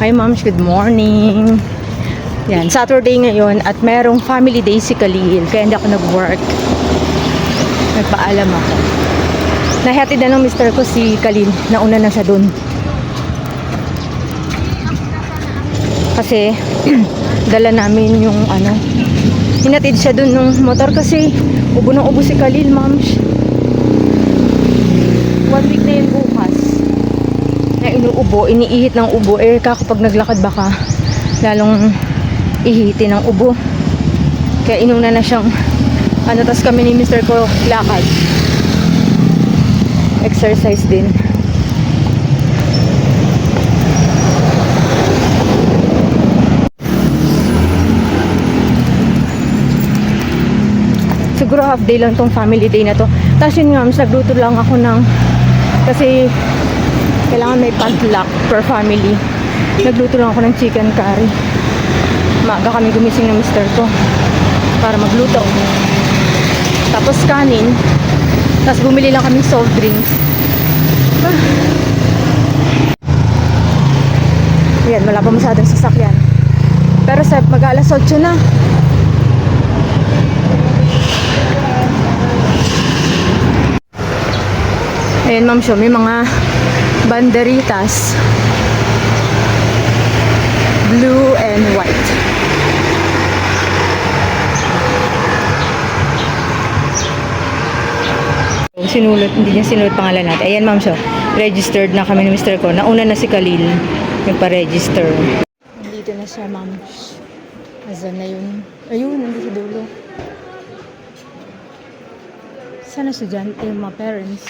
Hi moms, good morning. Yan, Saturday ngayon at merong family day si Khalil. Kaya hindi ako nag-work. Nagpaalam ako. Nahatid na ng mister ko si Khalil. Nauna na siya dun. Kasi dala namin yung hinatid siya dun ng motor kasi ubo ng ubo si Khalil, moms. 1 week na yun bukas. Na inuubo, iniihit ng ubo. Kapag naglakad baka lalong ihitin ng ubo. Kaya inuna na siyang tas kami ni mister ko lakad. Exercise din. Siguro half day lang tong family day na to. Tapos yun nga, nagluto lang ako kasi kailangan may padlock per family. Nagluto lang ako ng chicken curry. Maaga kami gumising ng mister ko para magluto. Tapos kanin. Tapos bumili lang kami soft drinks. Yan, wala pa masyadong sasakyan. Pero sa mag-alas 8 na. Ayan ma'am, show may mga banderitas. Blue and white. Sinulat, hindi niya sinulat pangalan natin. Ayan ma'am, so registered na kami ni mister ko. Nauna na si Khalil yung pa-register. Nandito na siya ma'am. Asan na yun? Ayun, nandito sa dulo. Sana estudyante yung mga parents.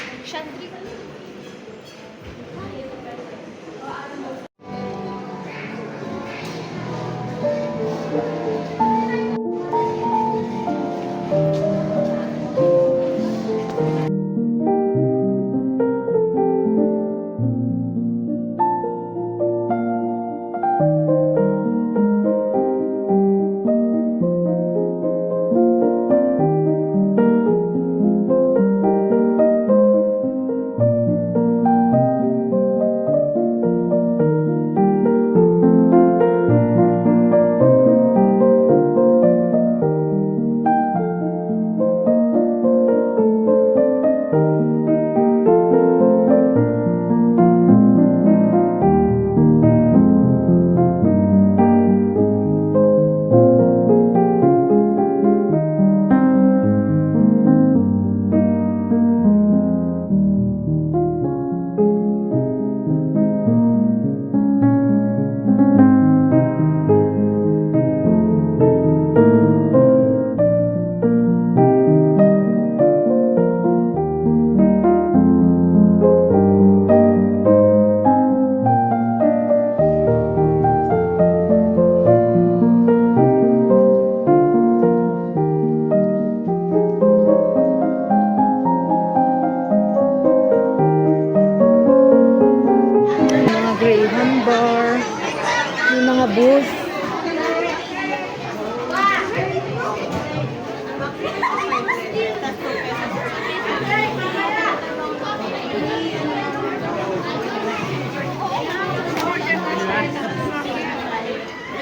Booth.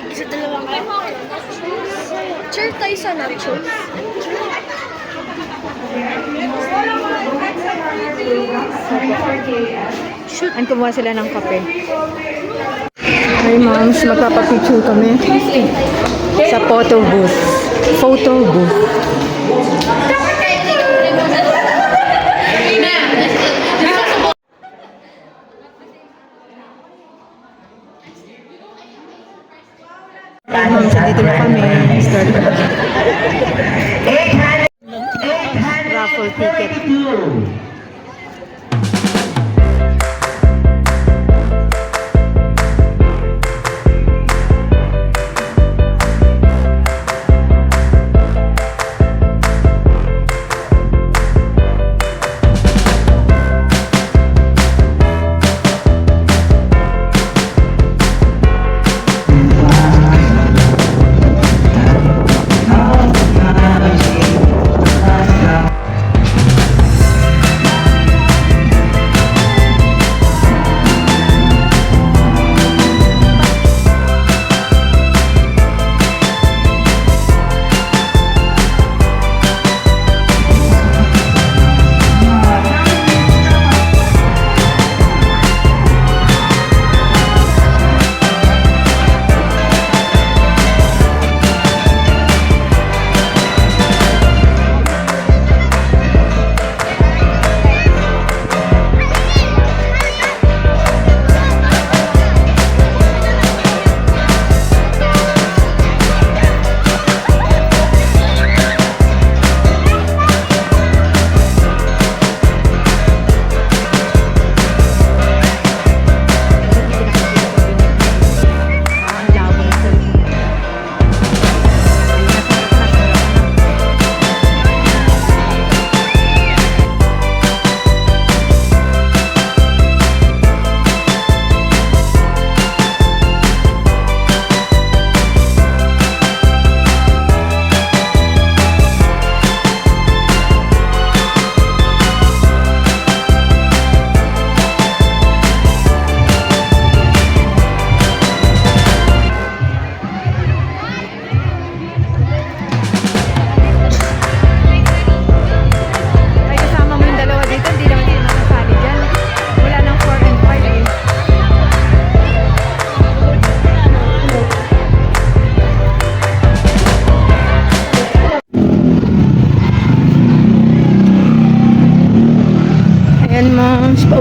Isa dalawang chair tayo sa nachos. Shoot, ang kumuha sila ng kape. Hi moms, magpapapicture kami sa photo booth. Photo booth. Hi moms, dito na kami. Start na. Raffle ticket.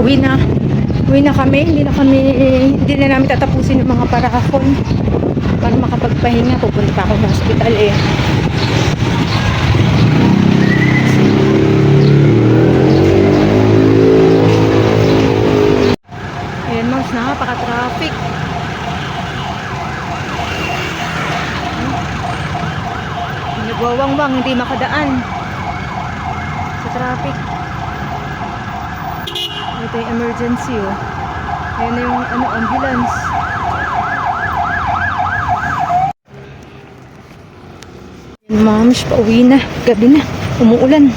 pauwi na. Uwi na kami. Hindi na namin tatapusin yung mga parahon para makapagpahinga. Pupunta pa ako sa hospital eh. Ayan, moms, napaka-traffic. Nagwawangwang, hindi makadaan sa traffic. Ito yung emergency, oh. Ayan na yung ambulance. Moms, pauwi na. Gabi na. Umuulan.